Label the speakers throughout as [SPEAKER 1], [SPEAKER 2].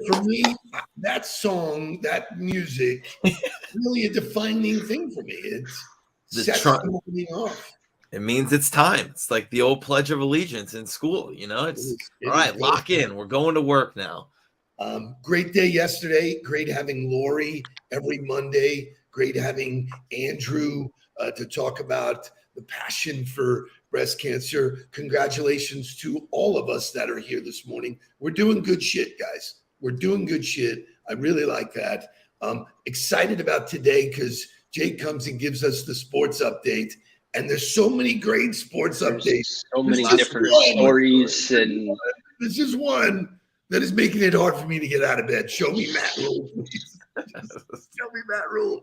[SPEAKER 1] For me, that song, that music, really a defining thing for me. It's sets the morning off.
[SPEAKER 2] It means it's time. It's like the old Pledge of Allegiance in school. It's all right, lock in. We're going to work now.
[SPEAKER 1] Great day yesterday. Great having Lori every Monday. Great having Andrew to talk about the passion for breast cancer. Congratulations to all of us that are here this morning. We're doing good shit, guys. We're doing good shit. I really like that. Excited about today because Jake comes and gives us the sports update. And there's so many great sports updates.
[SPEAKER 3] So many different stories. And
[SPEAKER 1] this is one that is making it hard for me to get out of bed. Show me Matt Rule, please. Show me Matt Rule.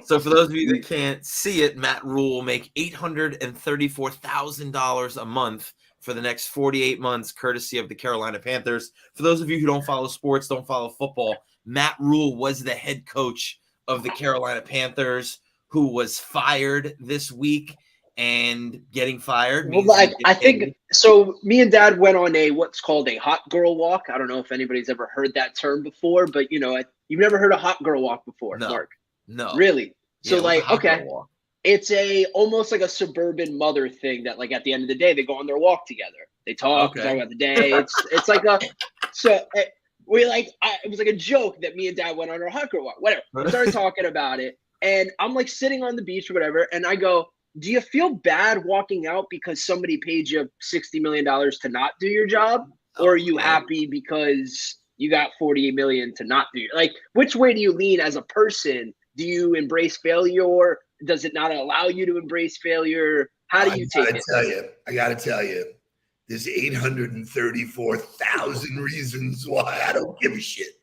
[SPEAKER 2] So for those of you that can't see it, Matt Rule will make $834,000 a month for the next 48 months, courtesy of the Carolina Panthers. For those of you who don't follow sports, don't follow football, Matt Rule was the head coach of the Carolina Panthers, who was fired this week. And getting fired means
[SPEAKER 3] I think so. Me and Dad went on what's called a hot girl walk. I don't know if anybody's ever heard that term before, but you've never heard a hot girl walk before,
[SPEAKER 2] no,
[SPEAKER 3] Mark?
[SPEAKER 2] No,
[SPEAKER 3] really. So
[SPEAKER 2] okay.
[SPEAKER 3] It's almost like a suburban mother thing that at the end of the day, they go on their walk together. They talk about the day. It's like it was like a joke that me and Dad went on our hot girl walk. Whatever. We started talking about it, and I'm sitting on the beach or whatever, and I go, do you feel bad walking out because somebody paid you $60 million to not do your job? Or are you happy because you got $48 million to not do it? Which way do you lean as a person? Do you embrace failure, or does it not allow you to embrace failure? How do you take it?
[SPEAKER 1] I got to tell you, there's 834,000 reasons why I don't give a shit.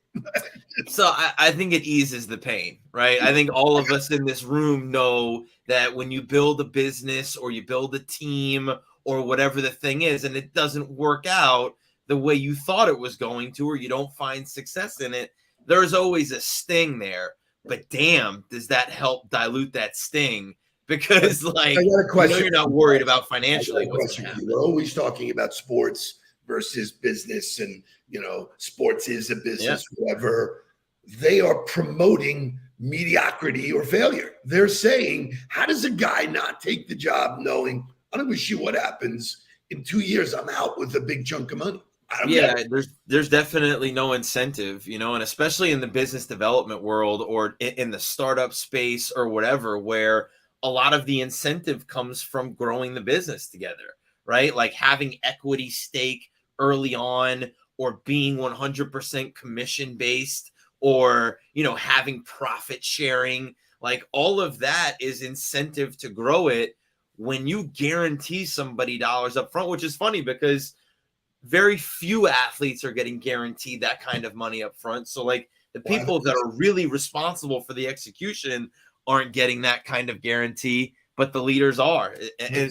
[SPEAKER 2] So I think it eases the pain, right? I think all of us in this room know that when you build a business or you build a team or whatever the thing is, and it doesn't work out the way you thought it was going to, or you don't find success in it, there's always a sting there. But damn, does that help dilute that sting? Because
[SPEAKER 1] I got a question.
[SPEAKER 2] You're not worried about financially what's going to happen.
[SPEAKER 1] We're always talking about sports versus business, and sports is a business, whatever. They are promoting mediocrity or failure. They're saying, how does a guy not take the job knowing, I don't wish you what happens in 2 years, I'm out with a big chunk of money?
[SPEAKER 2] There's definitely no incentive, and especially in the business development world or in the startup space or whatever, where a lot of the incentive comes from growing the business together, right? Like having equity stake early on, or being 100% commission based, or, having profit sharing. All of that is incentive to grow it when you guarantee somebody dollars up front, which is funny because very few athletes are getting guaranteed that kind of money up front. So the people that are really responsible for the execution aren't getting that kind of guarantee, but the leaders are. And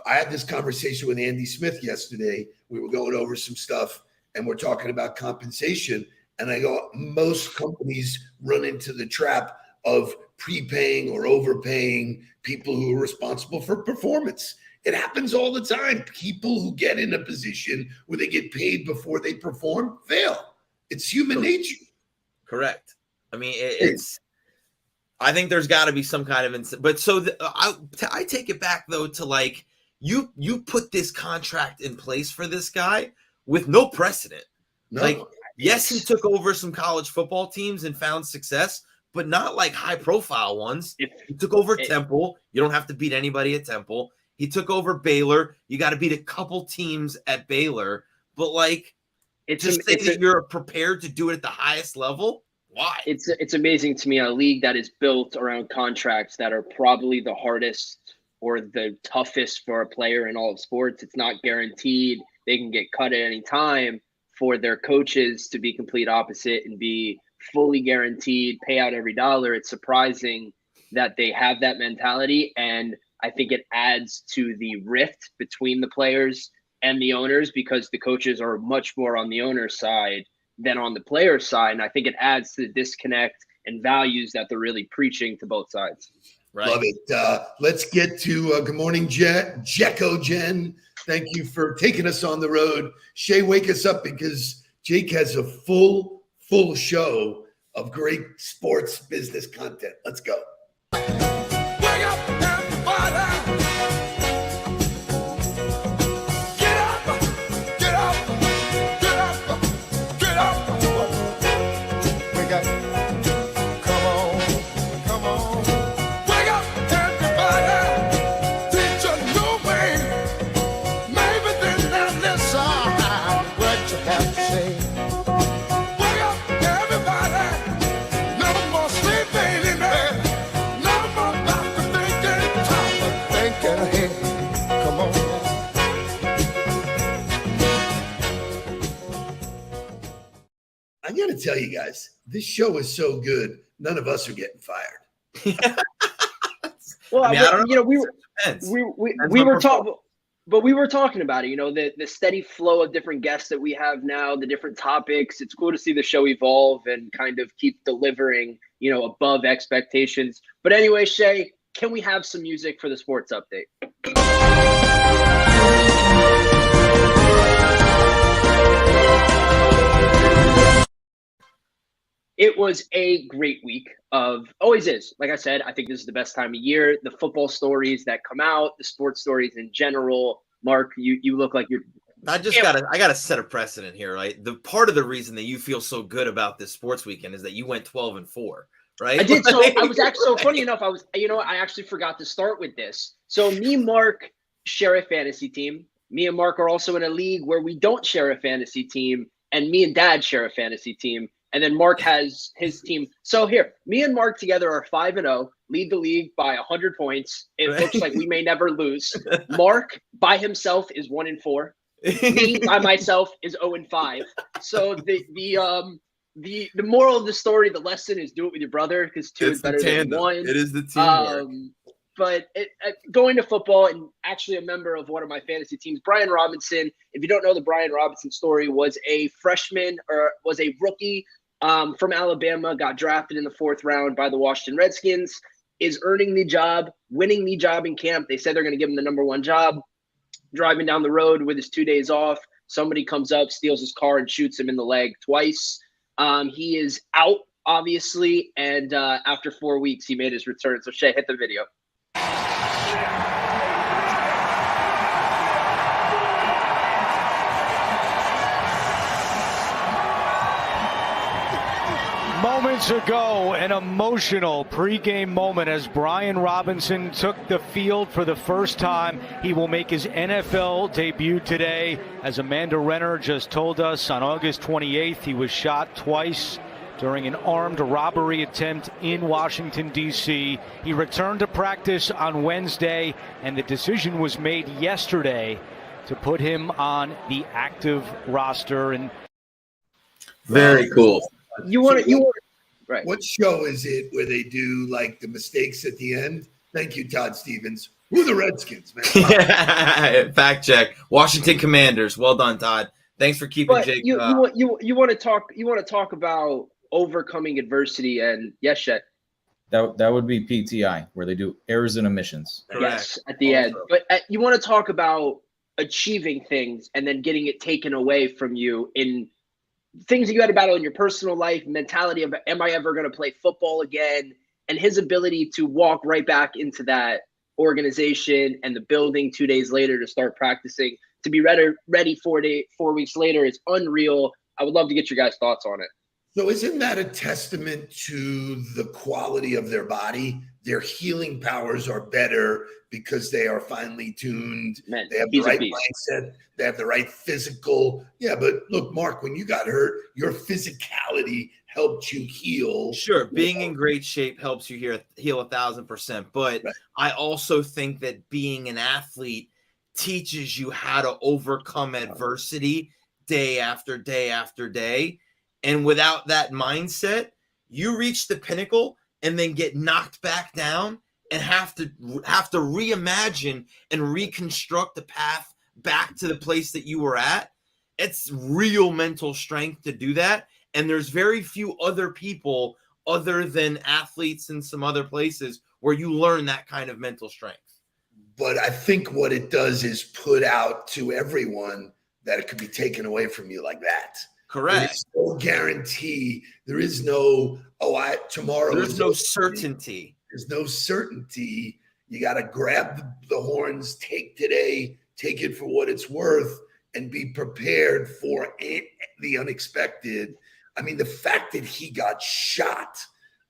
[SPEAKER 1] I had this conversation with Andy Smith yesterday. We were going over some stuff and we're talking about compensation. And I go, most companies run into the trap of prepaying or overpaying people who are responsible for performance. It happens all the time. People who get in a position where they get paid before they perform fail. It's human nature.
[SPEAKER 2] Correct. I mean, I think there's got to be some kind of but so I take it back though to you put this contract in place for this guy with no precedent.
[SPEAKER 1] No.
[SPEAKER 2] Yes, he took over some college football teams and found success, but not high profile ones. He took over Temple. You don't have to beat anybody at Temple. He took over Baylor. You got to beat a couple teams at Baylor, but you're prepared to do it at the highest level. Why?
[SPEAKER 3] It's amazing to me, a league that is built around contracts that are probably the hardest or the toughest for a player in all of sports. It's not guaranteed. They can get cut at any time. For their coaches to be complete opposite and be fully guaranteed, pay out every dollar. It's surprising that they have that mentality. And I think it adds to the rift between the players and the owners, because the coaches are much more on the owner's side than on the player's side. And I think it adds to the disconnect and values that they're really preaching to both sides.
[SPEAKER 2] Right.
[SPEAKER 1] Love it. Let's get to good morning, Jecko Jen. Thank you for taking us on the road. Shay, wake us up, because Jake has a full show of great sports business content. Let's go. I got to tell you guys, this show is so good. None of us are getting fired.
[SPEAKER 3] Well,
[SPEAKER 2] I mean, I don't know.
[SPEAKER 3] We were talking, but we were talking about it. You know, the steady flow of different guests that we have now, the different topics. It's cool to see the show evolve and kind of keep delivering, you know, above expectations. But anyway, Shay, can we have some music for the sports update? It was a great week always is. Like I said, I think this is the best time of year. The football stories that come out, the sports stories in general. Mark, you look like you're.
[SPEAKER 2] I gotta set a precedent here, right? The part of the reason that you feel so good about this sports weekend is that you went 12-4, right?
[SPEAKER 3] I did. So I was actually, so funny enough, I actually forgot to start with this. So me and Mark share a fantasy team. Me and Mark are also in a league where we don't share a fantasy team, and me and Dad share a fantasy team. And then Mark has his team. So here, me and Mark together are 5-0, lead the league by 100 points. It looks like we may never lose. Mark by himself is 1-4. Me by myself is 0-5. So the moral of the story, the lesson is do it with your brother, because two is better than one.
[SPEAKER 2] It is the teamwork.
[SPEAKER 3] But going to football, and actually a member of one of my fantasy teams, Brian Robinson. If you don't know the Brian Robinson story, was a freshman or was a rookie from Alabama, got drafted in the 4th round by the Washington Redskins, is earning the job, winning the job in camp. They said they're going to give him the number 1 job. Driving down the road with his 2 days off, somebody comes up, steals his car, and shoots him in the leg twice. He is out, obviously, and after 4 weeks, he made his return. So Shay, hit the video.
[SPEAKER 4] Moments ago, an emotional pregame moment as Brian Robinson took the field for the first time. He will make his NFL debut today. As Amanda Renner just told us, on August 28th, he was shot twice during an armed robbery attempt in Washington, D.C. He returned to practice on Wednesday, and the decision was made yesterday to put him on the active roster. And
[SPEAKER 2] very cool.
[SPEAKER 1] Right. What show is it where they do like the mistakes at the end? Thank you, Todd Stevens. Who are the Redskins, man?
[SPEAKER 2] Fact check. Washington Commanders. Well done, Todd. Thanks for keeping Jake.
[SPEAKER 3] You want to talk about overcoming adversity, and yes, Shet.
[SPEAKER 5] That would be PTI, where they do errors and omissions.
[SPEAKER 3] Yes, at the end. But you want to talk about achieving things and then getting it taken away from you in things that you had to battle in your personal life, mentality of, am I ever going to play football again? And his ability to walk right back into that organization and the building 2 days later to start practicing, to be ready 4 weeks later is unreal. I would love to get your guys' thoughts on it.
[SPEAKER 1] So isn't that a testament to the quality of their body? Their healing powers are better because they are finely tuned.
[SPEAKER 3] Man,
[SPEAKER 1] they have the right mindset. They have the right physical. Yeah, but look, Mark, when you got hurt, your physicality helped you heal.
[SPEAKER 2] Sure, being in great shape helps you heal 1,000%. But right. I also think that being an athlete teaches you how to overcome adversity day after day after day. And without that mindset, you reach the pinnacle and then get knocked back down and have to reimagine and reconstruct the path back to the place that you were at. It's real mental strength to do that. And there's very few other people other than athletes in some other places where you learn that kind of mental strength.
[SPEAKER 1] But I think what it does is put out to everyone that it could be taken away from you like that.
[SPEAKER 2] Correct.
[SPEAKER 1] There's no guarantee. There is no, tomorrow.
[SPEAKER 2] There's no certainty.
[SPEAKER 1] There's no certainty. You got to grab the horns, take today, take it for what it's worth, and be prepared for the unexpected. I mean, the fact that he got shot,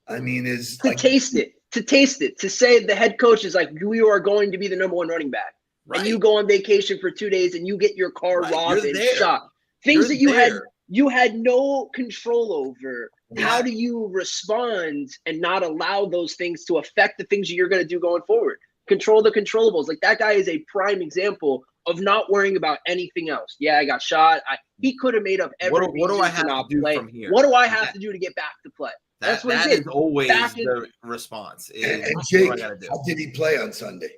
[SPEAKER 1] I mean, is
[SPEAKER 3] to taste it, to say the head coach is like, we are going to be the number one running back. Right. And you go on vacation for 2 days and you get your car robbed and shot. Things that you had no control over. Yeah. How do you respond and not allow those things to affect the things that you're going to do going forward? Control the controllables. Like, that guy is a prime example of not worrying about anything else. Yeah, I got shot. He could have made up every
[SPEAKER 2] what do I have to do from here?
[SPEAKER 3] What do I have to do to get back to play? That's what
[SPEAKER 2] that
[SPEAKER 3] he did.
[SPEAKER 2] Is always the response.
[SPEAKER 1] And Jake, how did he play on Sunday?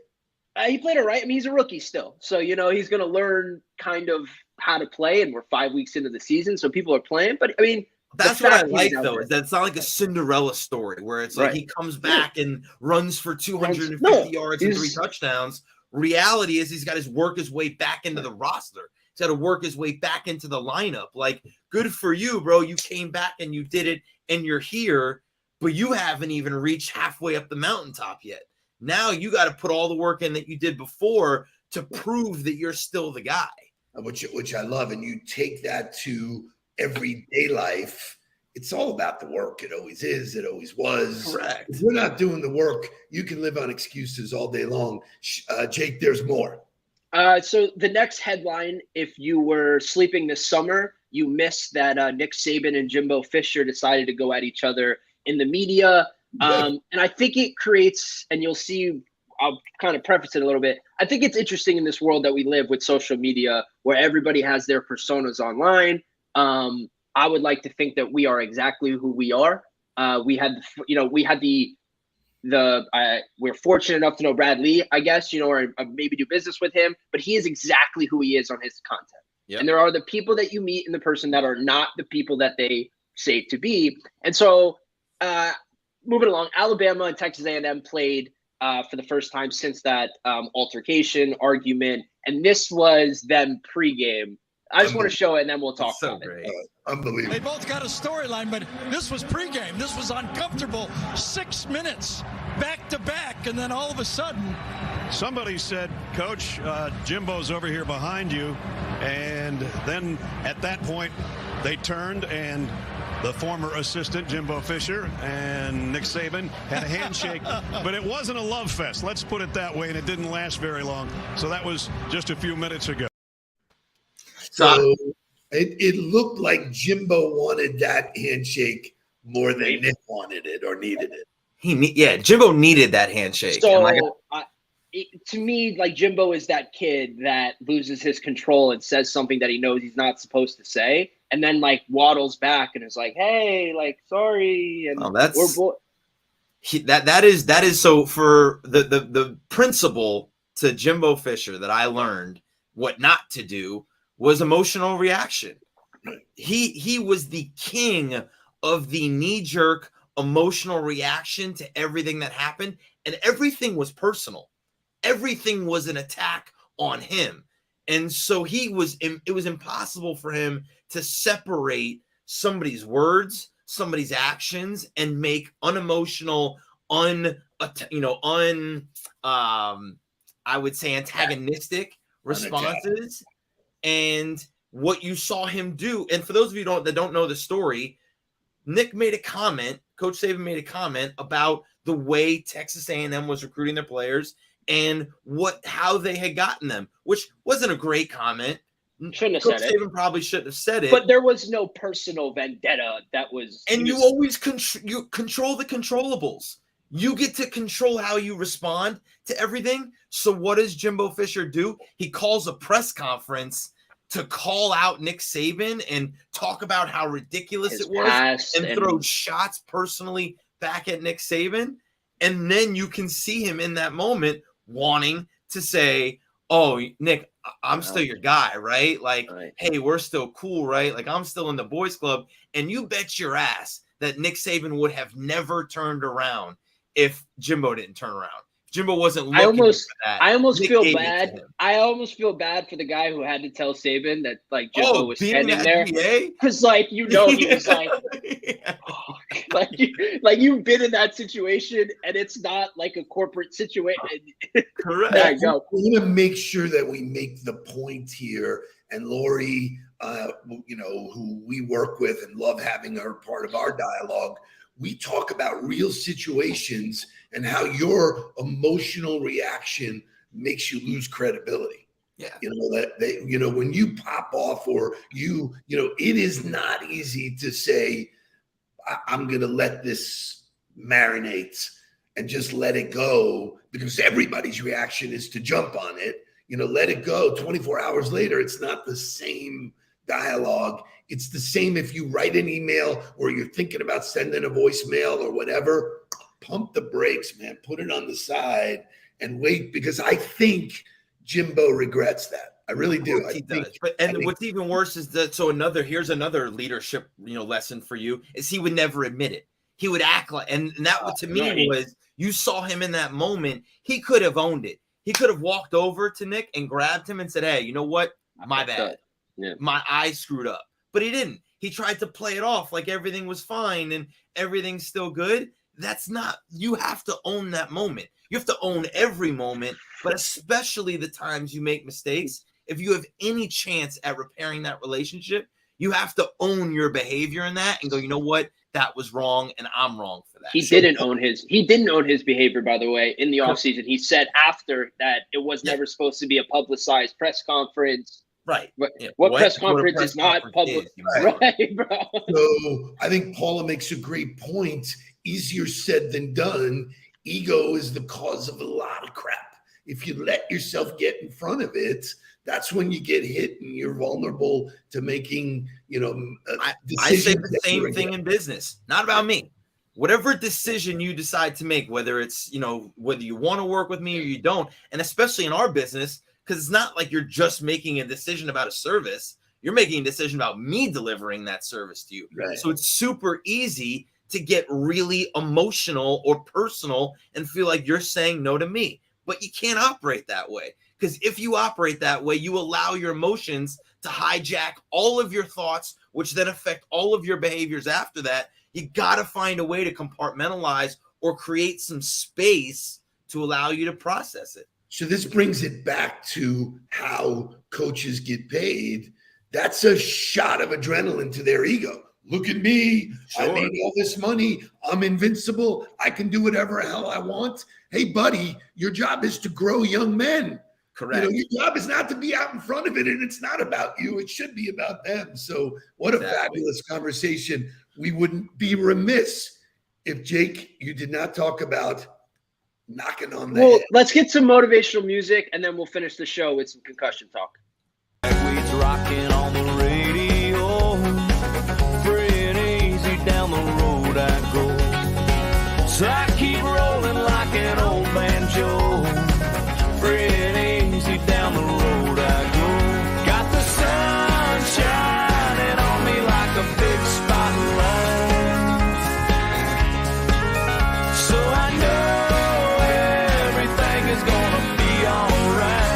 [SPEAKER 3] He played all right. I mean, he's a rookie still. So, he's going to learn kind of how to play, and we're 5 weeks into the season, so people are playing. But, I mean,
[SPEAKER 2] that's what I like, though, is that it's not like a Cinderella story where it's like he comes back and runs for 250 yards and 3 touchdowns. Reality is he's got to work his way back into the roster. He's got to work his way back into the lineup. Like, good for you, bro. You came back and you did it, and you're here, but you haven't even reached halfway up the mountaintop yet. Now you got to put all the work in that you did before to prove that you're still the guy.
[SPEAKER 1] Which I love. And you take that to everyday life. It's all about the work. It always is. It always was.
[SPEAKER 2] Correct.
[SPEAKER 1] If you're not doing the work, you can live on excuses all day long. Jake, there's more.
[SPEAKER 3] So the next headline, if you were sleeping this summer, you missed that Nick Saban and Jimbo Fisher decided to go at each other in the media. And I think it creates, and you'll see, I'll kind of preface it a little bit. I think it's interesting in this world that we live with social media where everybody has their personas online. I would like to think that we are exactly who we are. We're fortunate enough to know Brad Lee, I guess, or maybe do business with him, but he is exactly who he is on his content. Yep. And there are the people that you meet in the person that are not the people that they say to be. And so, moving along, Alabama and Texas A&M played for the first time since that altercation argument, and this was them pregame. I just want to show it, and then we'll talk about it.
[SPEAKER 1] Unbelievable.
[SPEAKER 6] They both got a storyline, but this was pregame. This was uncomfortable. 6 minutes back to back, and then all of a sudden,
[SPEAKER 7] somebody said, Coach, Jimbo's over here behind you, and then at that point, they turned and the former assistant, Jimbo Fisher, and Nick Saban had a handshake, but it wasn't a love fest. Let's put it that way, and it didn't last very long. So that was just a few minutes ago.
[SPEAKER 1] So it looked like Jimbo wanted that handshake more than Nick wanted it or needed it.
[SPEAKER 2] Jimbo needed that handshake.
[SPEAKER 3] So to me, like, Jimbo is that kid that loses his control and says something that he knows he's not supposed to say, and then like waddles back and is like, "Hey, like, sorry." And
[SPEAKER 2] that is so for the principle to Jimbo Fisher that I learned what not to do was emotional reaction. He was the king of the knee-jerk emotional reaction to everything that happened, and everything was personal. Everything was an attack on him. And so it was impossible for him to separate somebody's words, somebody's actions, and make unemotional, I would say antagonistic responses. And what you saw him do, and for those of you that don't know the story, Nick made a comment, Coach Saban made a comment about the way Texas A&M was recruiting their players and how they had gotten them, which wasn't a great comment.
[SPEAKER 3] Shouldn't have
[SPEAKER 2] Coach
[SPEAKER 3] said it.
[SPEAKER 2] Saban probably shouldn't have said it.
[SPEAKER 3] But there was no personal vendetta that was.
[SPEAKER 2] And you always control the controllables. You get to control how you respond to everything. So what does Jimbo Fisher do? He calls a press conference to call out Nick Saban and talk about how ridiculous it was and throw shots personally back at Nick Saban. And then you can see him in that moment wanting to say, oh, Nick, I'm still your guy, right? Like, hey, we're still cool, right? Like, I'm still in the boys club. And you bet your ass that Nick Saban would have never turned around if Jimbo didn't turn around. Jimbo wasn't looking for that.
[SPEAKER 3] I almost feel bad. I almost feel bad for the guy who had to tell Saban that like Jimbo was standing there, because like he was like, like you've been in that situation and it's not like a corporate situation.
[SPEAKER 2] Correct.
[SPEAKER 3] There you go.
[SPEAKER 1] We want to make sure that we make the point here, and Lori, who we work with and love having her part of our dialogue. We talk about real situations and how your emotional reaction makes you lose credibility.
[SPEAKER 2] Yeah.
[SPEAKER 1] When you pop off or it is not easy to say, I'm going to let this marinate and just let it go, because everybody's reaction is to jump on it. Let it go. 24 hours later, it's not the same dialogue. It's the same if you write an email or you're thinking about sending a voicemail or whatever. Pump the brakes, man. Put it on the side and wait, because I think Jimbo regrets that. I really do.
[SPEAKER 2] He does. What's even worse is that here's another leadership lesson for you is he would never admit it. He would act like, and that to me was, you saw him in that moment. He could have owned it. He could have walked over to Nick and grabbed him and said, hey, you know what? My bad.
[SPEAKER 3] Yeah.
[SPEAKER 2] My eye screwed up. But he didn't. He tried to play it off like everything was fine and everything's still good. That's not, you have to own that moment. You have to own every moment, but especially the times you make mistakes. If you have any chance at repairing that relationship, you have to own your behavior in that and go, you know what? That was wrong and I'm wrong for that.
[SPEAKER 3] He didn't own his behavior, by the way, in the offseason. He said after that it was never supposed to be a publicized press conference.
[SPEAKER 2] Right.
[SPEAKER 3] What press conference is not public? Right, bro.
[SPEAKER 1] So I think Paula makes a great point. Easier said than done. Ego is the cause of a lot of crap. If you let yourself get in front of it, that's when you get hit and you're vulnerable to making,
[SPEAKER 2] I say the same thing in business. Not about me. Whatever decision you decide to make, whether it's, whether you want to work with me or you don't, and especially in our business, because it's not like you're just making a decision about a service. You're making a decision about me delivering that service to you.
[SPEAKER 1] Right.
[SPEAKER 2] So it's super easy to get really emotional or personal and feel like you're saying no to me. But you can't operate that way, because if you operate that way, you allow your emotions to hijack all of your thoughts, which then affect all of your behaviors after that. You got to find a way to compartmentalize or create some space to allow you to process it.
[SPEAKER 1] So this brings it back to how coaches get paid. That's a shot of adrenaline to their ego. Look at me. Sure. I made all this money. I'm invincible. I can do whatever hell I want. Hey, buddy, your job is to grow young men.
[SPEAKER 2] Correct.
[SPEAKER 1] Your job is not to be out in front of it, and it's not about you. It should be about them. So what a fabulous conversation. We wouldn't be remiss if, Jake, you did not talk about knocking on the head.
[SPEAKER 3] Let's get some motivational music, and then we'll finish the show with some concussion talk.
[SPEAKER 8] Weeds rocking on the radio, free and easy down the road I go. So I keep rolling like an old banjo, free and easy down the road I go. Got the sun shining on me like a big spotlight, so I know everything is gonna be alright.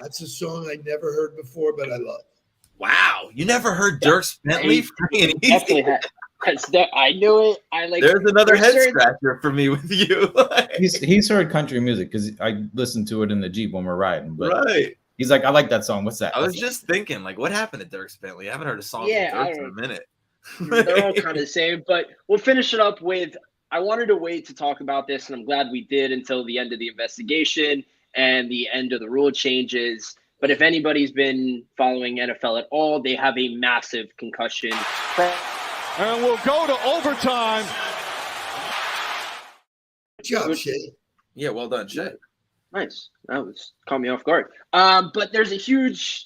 [SPEAKER 1] That's a song I never heard before, but I love.
[SPEAKER 2] Wow, you never heard Dirk Bentley?
[SPEAKER 3] Definitely had. I knew it. I like.
[SPEAKER 2] There's another head scratcher for me with you.
[SPEAKER 5] He's heard country music because I listen to it in the Jeep when we're riding. But
[SPEAKER 2] right.
[SPEAKER 5] He's like, I like that song. What's that?
[SPEAKER 2] I was just thinking, like, what happened to Dirk Bentley? I haven't heard a song from Dirk in a minute.
[SPEAKER 3] They're all kind of the same, but we'll finish it up with. I wanted to wait to talk about this, and I'm glad we did until the end of the investigation and the end of the rule changes. But if anybody's been following NFL at all, they have a massive concussion.
[SPEAKER 4] And we'll go to overtime.
[SPEAKER 1] Good job, Shay.
[SPEAKER 2] Yeah, well done, Shay.
[SPEAKER 3] Nice. That was caught me off guard. But there's a huge,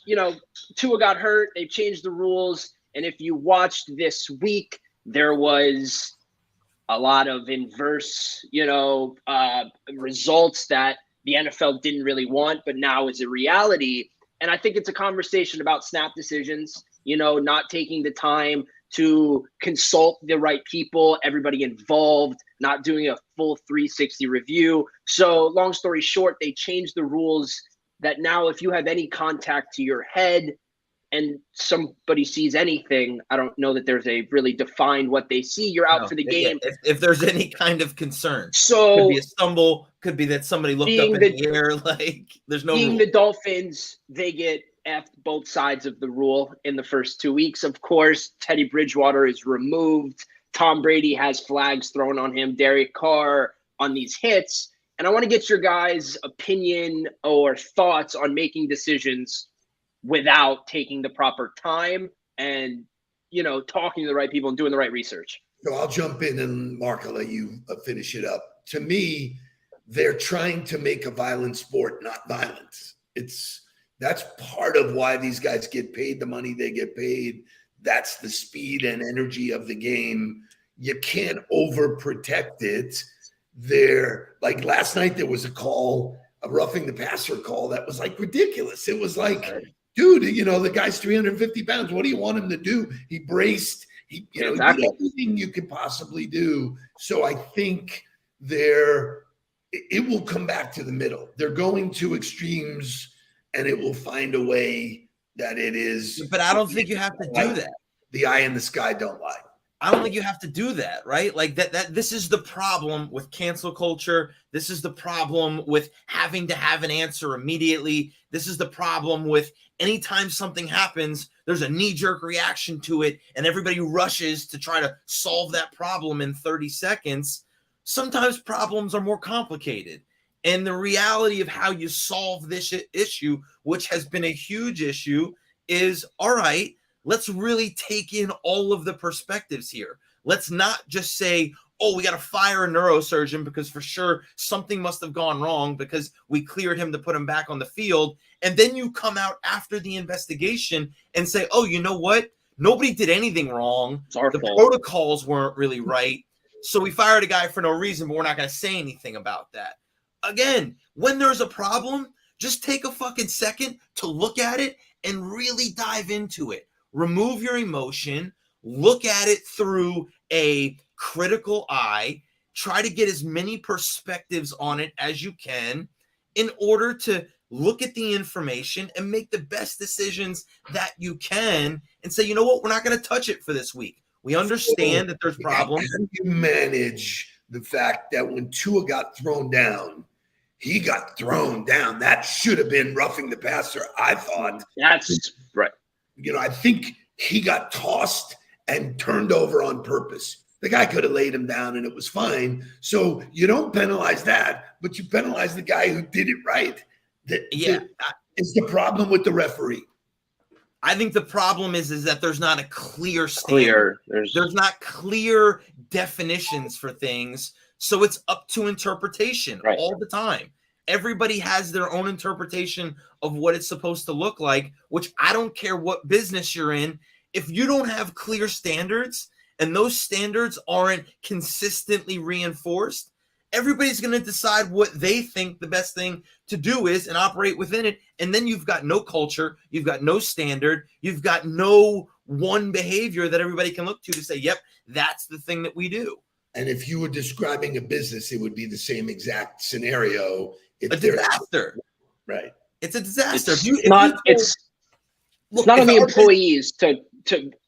[SPEAKER 3] Tua got hurt. They've changed the rules. And if you watched this week, there was a lot of inverse, results that the NFL didn't really want, but now is a reality. And I think it's a conversation about snap decisions, not taking the time to consult the right people, everybody involved, not doing a full 360 review. So long story short, they changed the rules that now if you have any contact to your head and somebody sees anything, I don't know that there's a really defined what they see. You're out for the game.
[SPEAKER 2] If there's any kind of concern.
[SPEAKER 3] So
[SPEAKER 2] could be a stumble, could be that somebody looked up in the air, like there's no
[SPEAKER 3] being
[SPEAKER 2] rule.
[SPEAKER 3] The Dolphins, they get F'd both sides of the rule in the first 2 weeks. Of course, Teddy Bridgewater is removed. Tom Brady has flags thrown on him. Derek Carr on these hits. And I want to get your guys' opinion or thoughts on making decisions without taking the proper time and, talking to the right people and doing the right research.
[SPEAKER 1] So I'll jump in and Mark, I'll let you finish it up. To me, they're trying to make a violent sport, not violence. That's part of why these guys get paid the money they get paid. That's the speed and energy of the game. You can't overprotect it. Like last night, there was a roughing the passer call that was like ridiculous. It was like, dude, the guy's 350 pounds. What do you want him to do? He braced. He did everything you could possibly do. So I think it will come back to the middle. They're going to extremes. And it will find a way that it is.
[SPEAKER 2] But I don't think you have to do that.
[SPEAKER 1] The eye in the sky don't lie.
[SPEAKER 2] I don't think you have to do that, right? Like that this is the problem with cancel culture. This is the problem with having to have an answer immediately. This is the problem with anytime something happens, there's a knee-jerk reaction to it, and everybody rushes to try to solve that problem in 30 seconds. Sometimes problems are more complicated. And the reality of how you solve this issue, which has been a huge issue, is, all right, let's really take in all of the perspectives here. Let's not just say, oh, we got to fire a neurosurgeon because for sure something must have gone wrong because we cleared him to put him back on the field. And then you come out after the investigation and say, oh, you know what? Nobody did anything wrong.
[SPEAKER 3] It's our
[SPEAKER 2] fault. Protocols weren't really right. So we fired a guy for no reason, but we're not going to say anything about that. Again, when there's a problem, just take a fucking second to look at it and really dive into it. Remove your emotion, look at it through a critical eye, try to get as many perspectives on it as you can in order to look at the information and make the best decisions that you can and say, you know what, we're not going to touch it for this week. We understand that there's problems.
[SPEAKER 1] How do you manage the fact that when Tua got thrown down, he got thrown down? That should have been roughing the passer, I thought.
[SPEAKER 3] That's right.
[SPEAKER 1] I think he got tossed and turned over on purpose. The guy could have laid him down and it was fine. So you don't penalize that, but you penalize the guy who did it right. It's the problem with the referee.
[SPEAKER 2] I think the problem is that there's not a clear standard. There's not clear definitions for things. So it's up to interpretation all the time. Everybody has their own interpretation of what it's supposed to look like, which I don't care what business you're in. If you don't have clear standards and those standards aren't consistently reinforced, everybody's going to decide what they think the best thing to do is and operate within it. And then you've got no culture. You've got no standard. You've got no one behavior that everybody can look to say, yep, that's the thing that we do.
[SPEAKER 1] And if you were describing a business, it would be the same exact scenario.
[SPEAKER 2] A disaster.
[SPEAKER 1] Right.
[SPEAKER 2] It's a disaster.
[SPEAKER 3] It's not on the employees to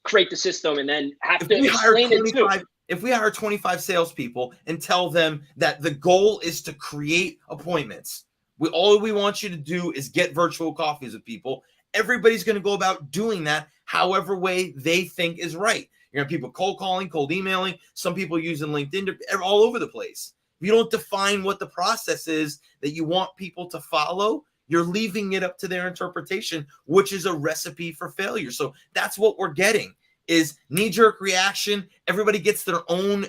[SPEAKER 3] create the system and then have to explain it too.
[SPEAKER 2] If we hire 25 salespeople and tell them that the goal is to create appointments, all we want you to do is get virtual coffees with people. Everybody's going to go about doing that however way they think is right. You're going to have people cold calling, cold emailing, some people using LinkedIn, all over the place. If you don't define what the process is that you want people to follow, you're leaving it up to their interpretation, which is a recipe for failure. So that's what we're getting is knee-jerk reaction. Everybody gets their own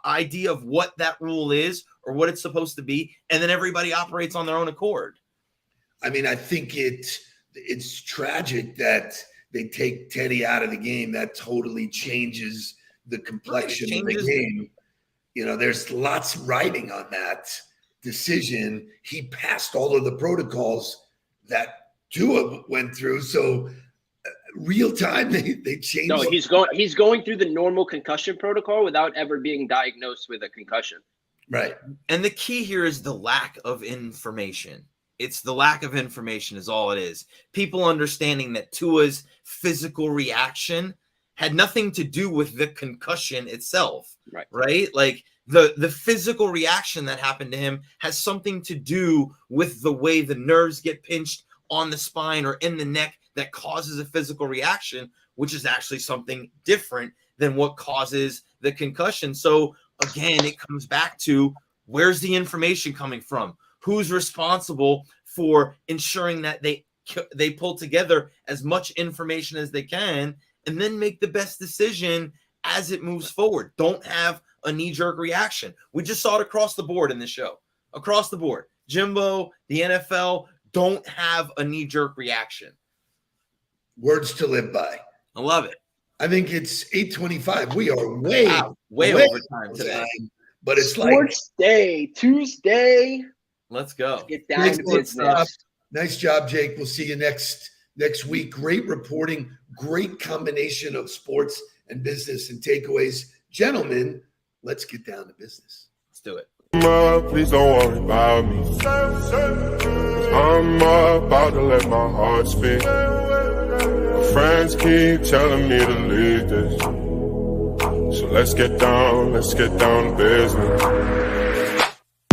[SPEAKER 2] idea of what that rule is or what it's supposed to be, and then everybody operates on their own accord.
[SPEAKER 1] I mean, I think it's tragic that they take Teddy out of the game. That totally changes the complexion of the game. You know, there's lots riding on that decision. He passed all of the protocols that Tua went through. So real time, they changed.
[SPEAKER 3] No, he's going through the normal concussion protocol without ever being diagnosed with a concussion.
[SPEAKER 1] Right.
[SPEAKER 2] And the key here is the lack of information. It's the lack of information is all it is. People understanding that Tua's physical reaction had nothing to do with the concussion itself. Right? Like the physical reaction that happened to him has something to do with the way the nerves get pinched on the spine or in the neck that causes a physical reaction, which is actually something different than what causes the concussion. So again, it comes back to where's the information coming from? Who's responsible for ensuring that they pull together as much information as they can and then make the best decision as it moves forward? Don't have a knee-jerk reaction. We just saw it across the board in this show. Across the board. Jimbo, the NFL, don't have a knee-jerk reaction.
[SPEAKER 1] Words to live by.
[SPEAKER 2] I love it.
[SPEAKER 1] I think it's 8:25. We are way
[SPEAKER 2] over time today.
[SPEAKER 1] But it's
[SPEAKER 3] Sports Day, Tuesday.
[SPEAKER 2] Let's go.
[SPEAKER 3] Let's get down to business.
[SPEAKER 1] Nice job, Jake. We'll see you next week. Great reporting. Great combination of sports and business and takeaways. Gentlemen, let's get down to business.
[SPEAKER 2] Let's do it.
[SPEAKER 9] Please don't worry about me. I'm about to let my heart speak. My friends keep telling me to leave this. So let's get down to business.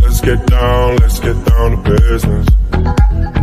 [SPEAKER 9] Let's get down to business.